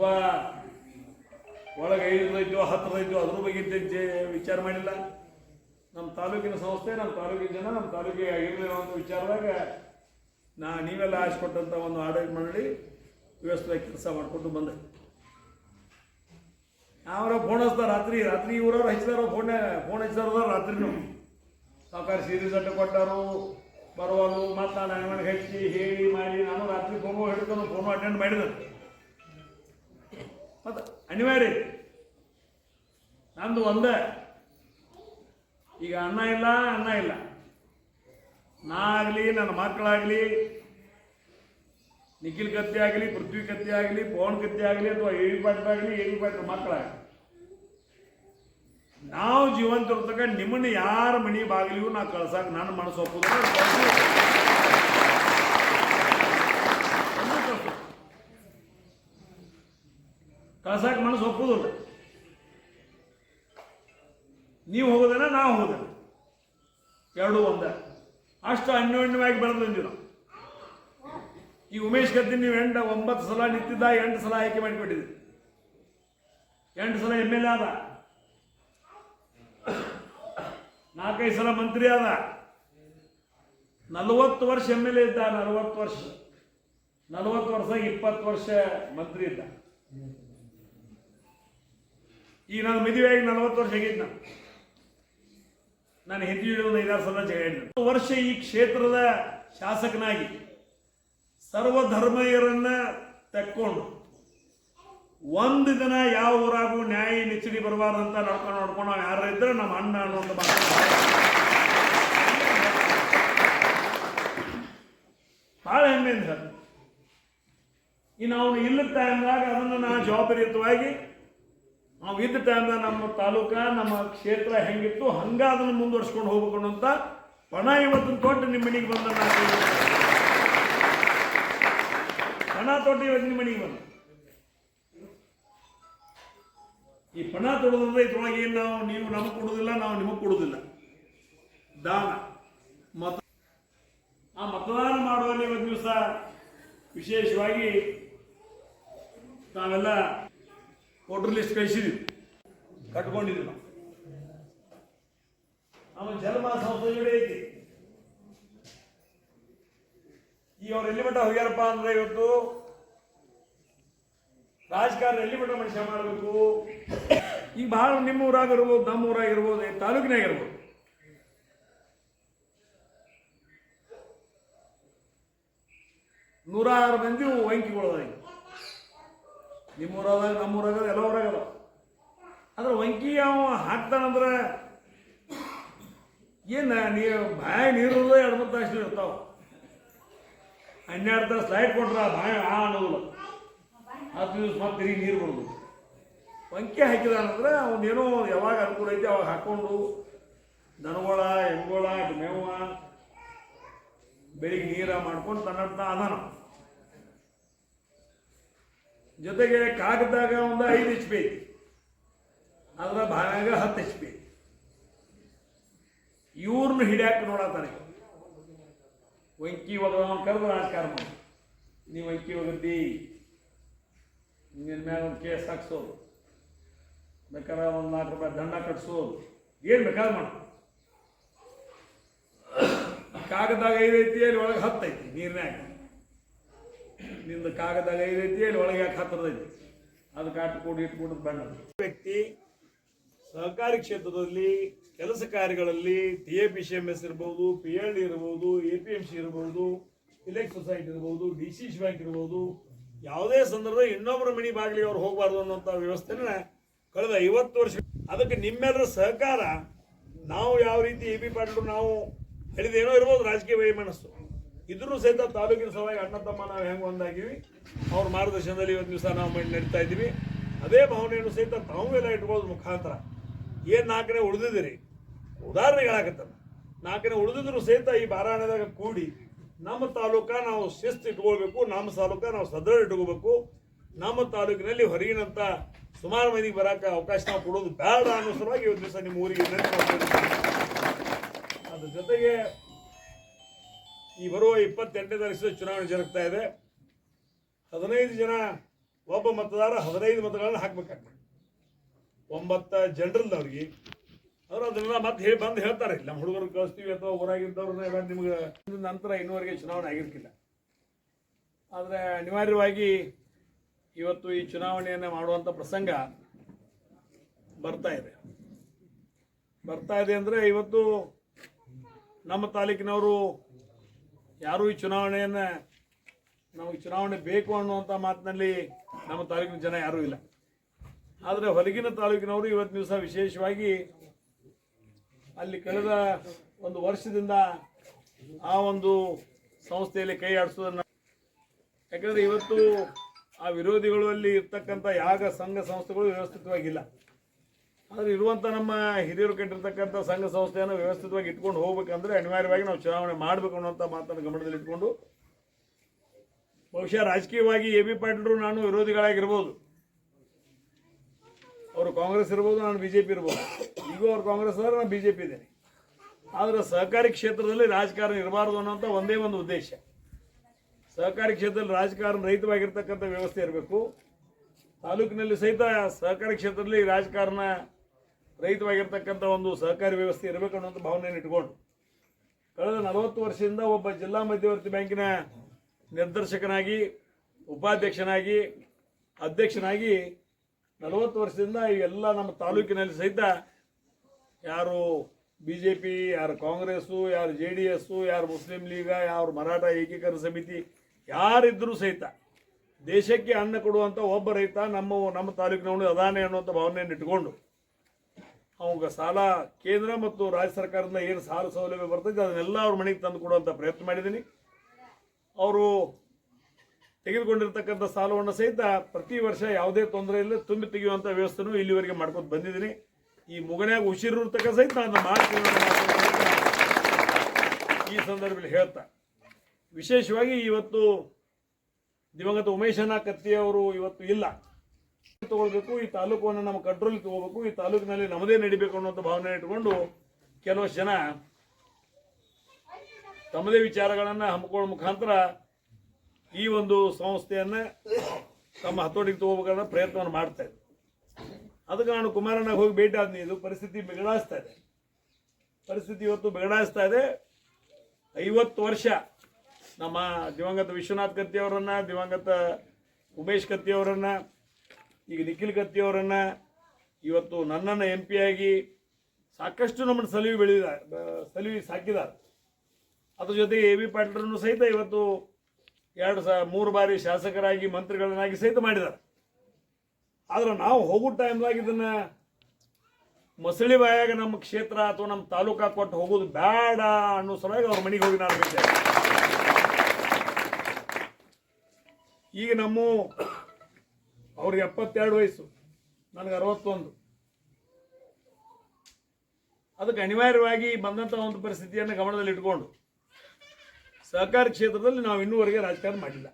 ಅಥವಾ ಒಳಗೆ 5 ಐತೋ 10 ಐತೋ ಅದ್ರ ಬಗ್ಗೆ ವಿಚಾರ ಮಾಡಿಲ್ಲ. ನಮ್ಮ ತಾಲೂಕಿನ ಸಂಸ್ಥೆ, ನಮ್ಮ ತಾಲೂಕಿನ ಜನ, ನಮ್ಮ ತಾಲೂಕಿಗೆ ಆಗಿರಲಿಲ್ಲ ಅಂತ ವಿಚಾರದಾಗ ನೀವೆಲ್ಲ ಆಶಿಕೊಟ್ಟಂಥ ಒಂದು ಆಡಳಿತ ಮಂಡಳಿ ವ್ಯವಸ್ಥೆ ಕೆಲಸ ಮಾಡಿಕೊಂಡು ಬಂದೆ. ಅವರ ಫೋನ್ ಹಚ್ತಾರೆ ರಾತ್ರಿ ಊರವ್ರು ಹಚ್ಚಿದಾರೋ ಫೋನ್ ಹಚ್ಚಿದಾರ ರಾತ್ರಿನೂ ಸಾವುಕಾರ ಸೀರೀಸ್ ಅಡ್ಡ ಕೊಟ್ಟರು ಬರುವಲು ಮತ್ತು ನಾನು ಅಂಗಡಿಗೆ ಹಚ್ಚಿ ಹೇಳಿ ಮಾಡಿ ನಾನು ರಾತ್ರಿ ಫೋನು ಹಿಡ್ಕೊಂಡು ಫೋನು ಅಟೆಂಡ್ ಮಾಡಿದೆ. ಮತ್ತು ಅನಿವಾರ್ಯ ನಂದು ಒಂದೇ, ಈಗ ಅನ್ನ ಇಲ್ಲ, ನಾ ಆಗಲಿ ನನ್ನ ಮಕ್ಕಳಾಗಲಿ, ನಿಖಿಲ್ ಕತ್ತಿ ಆಗಲಿ, ಪೃಥ್ವಿ ಕತ್ತಿ ಆಗಲಿ, ಪವನ್ ಕತ್ತಿ ಆಗಲಿ, ಅಥವಾ ಎವಿ ಪಾಟ್ರ ಆಗಲಿ, ಎವಿ ಪಾಟ್ರ ಮಕ್ಕಳಾಗಲಿ, ನಾವು ಜೀವಂತ ಇರ್ತಕ್ಕ ನಿಮ್ಮನ್ನು ಯಾರ ಮನೆ ಬಾಗಿಲಿಗೂ ನಾ ಕಳ್ಸಾಕ ನನ್ನ ಮನಸ್ಸು ಒಪ್ಪುದಿಲ್ಲ. ಕಳ್ಸಾಕ ಮನಸ್ಸು ಒಪ್ಪುದಿಲ್ಲ. ನೀವು ಹೋಗೋದೇನ ನಾವು ಹೋಗೋದೇನ ಎರಡೂ ಒಂದ. ಅಷ್ಟು ಅನ್ಯೋನ್ಯವಾಗಿ ಬೆಳೆದು ಬಂದೀವಿ ನಾವು. ಈ ಉಮೇಶ್ ಗದ್ದಿ ನೀವು 9 ಸಲ ನಿಂತಿದ್ದ, 8 ಸಲ ಆಯ್ಕೆ ಮಾಡಿಕೊಟ್ಟಿದ್ರಿ, 8 ಸಲ MLA ಆದ, 4-5 ಸಲ ಮಂತ್ರಿ ಆದ, 40 ವರ್ಷ MLA ಇದ್ದ, 40 ವರ್ಷ 20 ವರ್ಷ ಮಂತ್ರಿ ಇದ್ದ. ಈಗ ನಾನು ಮದುವೆಯಾಗಿ 40 ವರ್ಷ ಆಗಿದ್ದು. ನಾನು ಹಿಂದಿ ಒಂದು 5-6 ಸಲ ಜಗಳ ವರ್ಷ ಈ ಕ್ಷೇತ್ರದ ಶಾಸಕನಾಗಿ ಸರ್ವಧರ್ಮೀಯರನ್ನ ತೆಕ್ಕೊಂಡು ಒಂದು ದಿನ ಯಾವ ಊರಾಗೂ ನ್ಯಾಯ ನಿಚ್ಚಡಿ ಬರಬಾರ್ದಂತ ನೋಡ್ಕೊಂಡು ನಾವು ಯಾರು ಇದ್ರೆ ನಮ್ಮ ಅಣ್ಣ ಅನ್ನೋದು ಭಾಳ ಹೆಮ್ಮೆಯಿಂದ ಸರ್. ಇನ್ನು ಅವನು ಇಲ್ಲದ ಟೈಮ್ದಾಗ ಅದನ್ನು ನಾವು ಜವಾಬ್ದಾರಿಯುತವಾಗಿ ನಾವು ಇದ್ದ ಟೈಮ್ದಾಗ ನಮ್ಮ ತಾಲೂಕ ನಮ್ಮ ಕ್ಷೇತ್ರ ಹೆಂಗಿತ್ತು ಹಂಗ ಅದನ್ನು ಮುಂದುವರ್ಸ್ಕೊಂಡು ಹೋಗ್ಬೇಕು ಅನ್ನೋಂಥ ಪಣ ಇವತ್ತಿನ ತೊಟ್ಟು ನಿಮ್ಮ ಮನೆಗೆ ಬಂದ ಪಣ ತೊಟ್ಟು ಇವತ್ತು ನಿಮ್ಮ ಮನೆಗೆ ಬಂದ. ಈ ಪಣ ತೊಡೋದ್ರೆ ಇದ್ರೊಳಗೆ ಏನು ನೀವು ನಮಗೆ ಕೊಡೋದಿಲ್ಲ, ನಾವು ನಿಮಗೆ ಕೊಡೋದಿಲ್ಲ. ದಾನ ಆ ಮತದಾನ ಮಾಡುವಲ್ಲಿ ಒಂದು ದಿವಸ ವಿಶೇಷವಾಗಿ ನಾವೆಲ್ಲ ವೋಟರ್ ಲಿಸ್ಟ್ ಕಳಿಸಿದ್ವಿ, ಕಟ್ಕೊಂಡಿದ್ವಿ. ನಾವು ಜನ್ಮ ಸಂಸ್ಥೆ ಜೋಡಿ ಐತಿ. ಈ ಅವ್ರು ಎಲ್ಲಿ ಮಟ್ಟ ಹೋಗ್ಯಾರಪ್ಪ ಅಂದ್ರೆ ಇವತ್ತು ರಾಜಕಾರಣ ಎಲ್ಲಿ ಮಟ್ಟ ಮನುಷ್ಯ ಮಾಡಬೇಕು. ಈಗ ಬಹಳ ನಿಮ್ಮ ಊರಾಗಿರ್ಬೋದು, ನಮ್ಮ ಊರಾಗಿರ್ಬೋದು, ತಾಲೂಕಿನಾಗಿರ್ಬೋದು, ನೂರಾರು ಮಂದಿ ವಂಕಿಗಳದ. ನಿಮ್ಮ ಊರಾಗ ನಮ್ಮ ಊರಾಗ ಎಲ್ಲ ಊರಾಗಲ್ಲ. ಆದ್ರೆ ವಂಕಿ ಅವ ಹಾಕ್ತಾನಂದ್ರೆ ಏನು ನೀವು ಬಾಯಿ ನೀರು 2-3 ತಾಸು ಇರ್ತಾವ. 12 ತಾಸು ಲೈಟ್ ಕೊಟ್ರೆ ಬಾಯಿ ಅನ್ನೋದಿಲ್ಲ. 10 ದಿವಸ ಮತ್ತೆ ತಿರುಗಿ ನೀರು ಬಿಡೋದು. ವಂಕಿ ಹಾಕಿದಾನಂದ್ರೆ ಅವನೇನೋ ಯಾವಾಗ ಅನುಕೂಲ ಐತಿ ಅವಾಗ ಹಾಕ್ಕೊಂಡು ದನಗಳ ಎಮ್ಗಳ ಮೇವ ಬೆಳಿಗ್ಗೆ ನೀರ ಮಾಡ್ಕೊಂಡು ತನ್ನಂತ ಅದಾನ. ಜೊತೆಗೆ ಕಾಗದಾಗ ಒಂದು 5 HP ಐತಿ, ಅದರ ಬಾಯಾಗ 10 HP ಐತಿ. ಇವ್ರನ್ನ ಹಿಡಿಯಾಕ ನೋಡತ್ತಾನೆ. ವಂಕಿ ಒಗದವನು ಕರೆದು ರಾಜಕಾರಣ ಮಾಡಿ, ನೀವು ವಂಕಿ ಒಗದ್ದಿ, ನಿನ್ನ ಮ್ಯಾಗ ಒಂದು ಕೇಸ್ ಹಾಕ್ಸೋದು, ಬೇಕಾದ್ರೆ ಒಂದು 4 ರೂಪಾಯಿ ದಂಡ ಕಟ್ಸೋದು, ಏನು ಬೇಕಾದ್ರೆ ಮಾಡು. ಕಾಗದಾಗ 5 ಐತಿ, ಅಲ್ಲಿ ಒಳಗೆ 10 ಐತಿ ನೀರಿನಾಗ. ನಿಂದು ಕಾಗದಾಗ 5 ಐತಿ, ಅಲ್ಲಿ ಒಳಗೆ ಯಾಕೆ 10 ಐತಿ, ಅದು ಕಾಟ್ಕೊಡು ಇಟ್ಕೊಡೋದು ಬೇಡ. ವ್ಯಕ್ತಿ ಸಹಕಾರಿ ಕ್ಷೇತ್ರದಲ್ಲಿ ಕೆಲಸ ಕಾರ್ಯಗಳಲ್ಲಿ TAPCMS ಇರ್ಬೋದು, PLD ಇರ್ಬೋದು, APMC ಇರ್ಬೋದು, ಇಲೆಕ್ಟ್ ಸೊಸೈಟಿ ಇರ್ಬೋದು, DCC ಬ್ಯಾಂಕ್ ಇರ್ಬೋದು, ಯಾವುದೇ ಸಂದರ್ಭದಲ್ಲಿ ಇನ್ನೊಬ್ಬರ ಮನೆ ಬಾಗಿಲಿಗೆ ಅವ್ರು ಹೋಗಬಾರ್ದು ಅನ್ನೋಂಥ ವ್ಯವಸ್ಥೆನ ಕಳೆದ 50 ವರ್ಷ. ಅದಕ್ಕೆ ನಿಮ್ಮೆಲ್ಲರ ಸಹಕಾರ, ನಾವು ಯಾವ ರೀತಿ AB ಪಾಟೀಲ್ ನಾವು ಹೇಳಿದೇನೋ ಇರ್ಬೋದು ರಾಜಕೀಯ ವೈಮನಸ್ಸು ಇದ್ರೂ ಸಹಿತ ತಾಲೂಕಿನ ಸಲುವಾಗಿ ಅಣ್ಣ ತಮ್ಮ ನಾವು ಹೆಂಗೆ ಒಂದಾಗಿವಿ, ಅವ್ರ ಮಾರ್ಗದರ್ಶನದಲ್ಲಿ ಇವತ್ತು ದಿವಸ ನಾವು ನಡೀತಾ ಇದ್ದೀವಿ. ಅದೇ ಭಾವನೆಯನ್ನು ಸಹಿತ ತಾವು ಎಲ್ಲ ಇಟ್ಕೊಳ್ಳೋದು ಮುಖಾಂತರ ಏನು 4ನೇ ಉಳಿದಿದ್ದೀರಿ, ಉದಾಹರಣೆಗೆ ಹೇಳಕತ್ತ 4ನೇ ಉಳಿದಿದ್ರು ಸಹಿತ ಈ ಬಾರಾಣೆದಾಗ ಕೂಡಿ ನಮ್ಮ ತಾಲೂಕ ನಾವು ಶಿಸ್ತು ಇಟ್ಕೊಳ್ಬೇಕು, ನಮ್ಮ ತಾಲೂಕ ನಾವು ಸದೃಢ ಇಟ್ಕೋಬೇಕು. ನಮ್ಮ ತಾಲೂಕಿನಲ್ಲಿ ಹೊರಗಿನಂತ ಸುಮಾರು ಮಂದಿಗೆ ಬರೋಕೆ ಅವಕಾಶ ನಾವು ಕೊಡೋದು ಬೇಡ ಅನ್ನೋ ಸಲುವಾಗಿ ಇವತ್ತು ದಿವಸ ನಿಮ್ಮ ಊರಿಗೆ ಅದ್ರ ಜೊತೆಗೆ ಈ ಬರುವ 28ನೇ ತಾರೀಕು ಚುನಾವಣೆ ಜರುಗ್ತಾ ಇದೆ. 15 ಜನ ಒಬ್ಬ ಮತದಾರ 15 ಮತಗಳನ್ನು ಹಾಕ್ಬೇಕಾಗ್ತದೆ. 9 ಜನರಲ್ದವ್ರಿಗೆ ಅವರು ಅದನ್ನೆಲ್ಲ ಮತ್ತೆ ಬಂದು ಹೇಳ್ತಾರೆ, ನಮ್ಮ ಹುಡುಗರು ಕಳಿಸ್ತೀವಿ ಅಥವಾ ಊರಾಗಿದ್ದವ್ರನ್ನ ನಿಮ್ಗೆ ನಂತರ ಇನ್ನೂವರೆಗೆ ಚುನಾವಣೆ ಆಗಿರ್ಕಿಲ್ಲ. ಆದರೆ ಅನಿವಾರ್ಯವಾಗಿ ಇವತ್ತು ಈ ಚುನಾವಣೆಯನ್ನು ಮಾಡುವಂಥ ಪ್ರಸಂಗ ಬರ್ತಾ ಇದೆ ಅಂದರೆ ಇವತ್ತು ನಮ್ಮ ತಾಲೂಕಿನವರು ಯಾರೂ ಈ ಚುನಾವಣೆಯನ್ನು ನಮಗೆ ಚುನಾವಣೆ ಬೇಕು ಅನ್ನುವಂಥ ಮಾತಿನಲ್ಲಿ ನಮ್ಮ ತಾಲೂಕಿನ ಜನ ಯಾರೂ ಇಲ್ಲ. ಆದರೆ ಹೊರಗಿನ ತಾಲೂಕಿನವರು ಇವತ್ತು ದಿವಸ ವಿಶೇಷವಾಗಿ ಅಲ್ಲಿ ಕಳೆದ ಒಂದು ವರ್ಷದಿಂದ ಆ ಒಂದು ಸಂಸ್ಥೆಯಲ್ಲಿ ಕೈ ಆಡಿಸೋದನ್ನು, ಯಾಕಂದರೆ ಇವತ್ತು ಆ ವಿರೋಧಿಗಳು ಅಲ್ಲಿ ಇರ್ತಕ್ಕಂಥ ಯಾವ ಸಂಘ ಸಂಸ್ಥೆಗಳು ವ್ಯವಸ್ಥಿತವಾಗಿಲ್ಲ. ಆದರೆ ಇರುವಂಥ ನಮ್ಮ ಹಿರಿಯರು ಕಟ್ಟಿರ್ತಕ್ಕಂಥ ಸಂಘ ಸಂಸ್ಥೆಯನ್ನು ವ್ಯವಸ್ಥಿತವಾಗಿ ಇಟ್ಕೊಂಡು ಹೋಗ್ಬೇಕಂದ್ರೆ ಅನಿವಾರ್ಯವಾಗಿ ನಾವು ಚುನಾವಣೆ ಮಾಡಬೇಕು ಅನ್ನೋಂಥ ಮಾತನ್ನು ಗಮನದಲ್ಲಿ ಇಟ್ಕೊಂಡು, ಬಹುಶಃ ರಾಜಕೀಯವಾಗಿ ಎ ಬಿ ಪಾಟೀಲರು ನಾನು ವಿರೋಧಿಗಳಾಗಿರ್ಬೋದು, ಅವರು ಕಾಂಗ್ರೆಸ್ ಇರ್ಬೋದು, ನಾನು BJP ಇರ್ಬೋದು. ಈಗೂ ಅವ್ರು ಕಾಂಗ್ರೆಸ್ ಆದರೆ ನಾನು BJP ಇದ್ದೇನೆ. ಆದರೆ ಸಹಕಾರಿ ಕ್ಷೇತ್ರದಲ್ಲಿ ರಾಜಕಾರಣ ಇರಬಾರ್ದು ಅನ್ನೋಂಥ ಒಂದೇ ಒಂದು ಉದ್ದೇಶ. ಸಹಕಾರಿ ಕ್ಷೇತ್ರದಲ್ಲಿ ರಾಜಕಾರಣ ರಹಿತವಾಗಿರ್ತಕ್ಕಂಥ ವ್ಯವಸ್ಥೆ ಇರಬೇಕು. ತಾಲೂಕಿನಲ್ಲಿ ಸಹಿತ ಸಹಕಾರಿ ಕ್ಷೇತ್ರದಲ್ಲಿ ರಾಜಕಾರಣ ರಹಿತವಾಗಿರ್ತಕ್ಕಂಥ ಒಂದು ಸಹಕಾರಿ ವ್ಯವಸ್ಥೆ ಇರಬೇಕು ಅನ್ನೋಂಥ ಭಾವನೆಯನ್ನು ಇಟ್ಕೊಂಡು ಕಳೆದ 40 ವರ್ಷದಿಂದ ಒಬ್ಬ ಜಿಲ್ಲಾ ಮಧ್ಯವರ್ತಿ ಬ್ಯಾಂಕಿನ ನಿರ್ದೇಶಕನಾಗಿ, ಉಪಾಧ್ಯಕ್ಷನಾಗಿ, ಅಧ್ಯಕ್ಷನಾಗಿ 40 ವರ್ಷದಿಂದ ಇವೆಲ್ಲ ನಮ್ಮ ತಾಲೂಕಿನಲ್ಲಿ ಸಹಿತ ಯಾರು BJP, ಯಾರು ಕಾಂಗ್ರೆಸ್ಸು, ಯಾರು JDS, ಯಾರು ಮುಸ್ಲಿಂ ಲೀಗ, ಯಾರು ಮರಾಠ ಏಕೀಕರಣ ಸಮಿತಿ, ಯಾರಿದ್ದರೂ ಸಹಿತ ದೇಶಕ್ಕೆ ಅನ್ನ ಕೊಡುವಂಥ ಒಬ್ಬ ರೈತ ನಮ್ಮ ತಾಲೂಕಿನವನು ಅದಾನೆ ಅನ್ನುವಂಥ ಭಾವನೆಯನ್ನು ಇಟ್ಕೊಂಡು ಅವಾಗ ಸಾಲ ಕೇಂದ್ರ ಮತ್ತು ರಾಜ್ಯ ಸರ್ಕಾರದಿಂದ ಏನು ಸಾಲ ಸೌಲಭ್ಯ ಬರ್ತದೆ ಅದನ್ನೆಲ್ಲ ಅವ್ರ ಮನೆಗೆ ತಂದು ಕೊಡುವಂಥ ಪ್ರಯತ್ನ ಮಾಡಿದ್ದೀನಿ. ಅವರು ತೆಗೆದುಕೊಂಡಿರ್ತಕ್ಕಂಥ ಸಾಲವನ್ನು ಸಹಿತ ಪ್ರತಿ ವರ್ಷ ಯಾವುದೇ ತೊಂದರೆ ಇಲ್ಲ ತುಂಬಿ ತೆಗೆಯುವಂಥ ವ್ಯವಸ್ಥೆನೂ ಇಲ್ಲಿವರೆಗೆ ಮಾಡ್ಕೊಂಡು ಬಂದಿದ್ದೀನಿ. ಈ ಮುಗನ್ಯಾಗ ಉಸಿರಿರ್ತಕ್ಕ ಸಹಿತ ನಾನು ಮಾಡ್ತೀನಿ ಈ ಸಂದರ್ಭದಲ್ಲಿ ಹೇಳ್ತಾ, ವಿಶೇಷವಾಗಿ ಇವತ್ತು ದಿವಂಗತ ಉಮೇಶಣ್ಣ ಕತ್ತಿಯವರು ಇವತ್ತು ಇಲ್ಲ, ತಗೊಳ್ಬೇಕು, ಈ ತಾಲೂಕನ್ನು ನಮ್ಮ ಕಂಟ್ರೋಲ್ ತಗೋಬೇಕು, ಈ ತಾಲೂಕಿನಲ್ಲಿ ನಮ್ಮದೇ ನಡಿಬೇಕು ಅನ್ನೋಂಥ ಭಾವನೆ ಇಟ್ಕೊಂಡು ಕೆಲವಷ್ಟು ಜನ ತಮ್ಮದೇ ವಿಚಾರಗಳನ್ನು ಹಮ್ಮಿಕೊಳ್ಳೋ ಮುಖಾಂತರ ಈ ಒಂದು ಸಂಸ್ಥೆಯನ್ನು ತಮ್ಮ ಹತೋಟಿಗೆ ತಗೋಬೇಕನ್ನೋ ಪ್ರಯತ್ನವನ್ನು ಮಾಡ್ತಾ ಇದ್ದಾರೆ. ಅದಕ್ಕೆ ನಾನು ಕುಮಾರಣ್ಣ ಹೋಗಿ ಭೇಟಿ ಆದ್ನಿ. ಇದು ಪರಿಸ್ಥಿತಿ ಬಿಗಡಾಯಿಸ್ತಾ ಇದೆ. ಇವತ್ತು ಬಿಗಡಾಯಿಸ್ತಾ ಇದೆ. 50 ವರ್ಷ ನಮ್ಮ ದಿವಂಗತ ವಿಶ್ವನಾಥ್ ಕತ್ತಿಯವರನ್ನು, ದಿವಂಗತ ಉಮೇಶ್ ಕತ್ತಿಯವರನ್ನು, ಈಗ ನಿಖಿಲ್ ಕತ್ತಿಯವರನ್ನು, ಇವತ್ತು ನನ್ನನ್ನು MP ಆಗಿ ಸಾಕಷ್ಟು ನಮ್ಮನ್ನು ಸಲುವಿ ಸಾಕಿದ್ದಾರೆ. ಅದ್ರ ಜೊತೆಗೆ ಎ ಬಿ ಪಾಟೀಲರನ್ನು ಸಹಿತ ಇವತ್ತು 3 ಬಾರಿ ಶಾಸಕರಾಗಿ ಮಂತ್ರಿಗಳನ್ನಾಗಿ ಸಹಿತ ಮಾಡಿದ್ದಾರೆ. ಆದ್ರೆ ನಾವು ಹೋಗೋ ಟೈಮ್ದಾಗ ಇದನ್ನ ಮಸಳಿ ಬಾಯಾಗ ನಮ್ಮ ಕ್ಷೇತ್ರ ಅಥವಾ ನಮ್ಮ ತಾಲೂಕಾ ಕೊಟ್ಟು ಹೋಗೋದು ಬೇಡ ಅನ್ನೋ ಸಲುವಾಗಿ ಅವ್ರ ಮನೆಗೆ ಹೋಗಿ ನಾನು ಬಿಟ್ಟೆ. ಈಗ ಅವ್ರಿಗೆ 72 ವಯಸ್ಸು, ನನಗೆ 61. ಅದಕ್ಕೆ ಅನಿವಾರ್ಯವಾಗಿ ಬಂದಂಥ ಒಂದು ಪರಿಸ್ಥಿತಿಯನ್ನು ಗಮನದಲ್ಲಿ ಇಟ್ಕೊಂಡು ಸಹಕಾರಿ ಕ್ಷೇತ್ರದಲ್ಲಿ ನಾವು ಇನ್ನೂವರೆಗೆ ರಾಜಕಾರಣ ಮಾಡಿಲ್ಲ.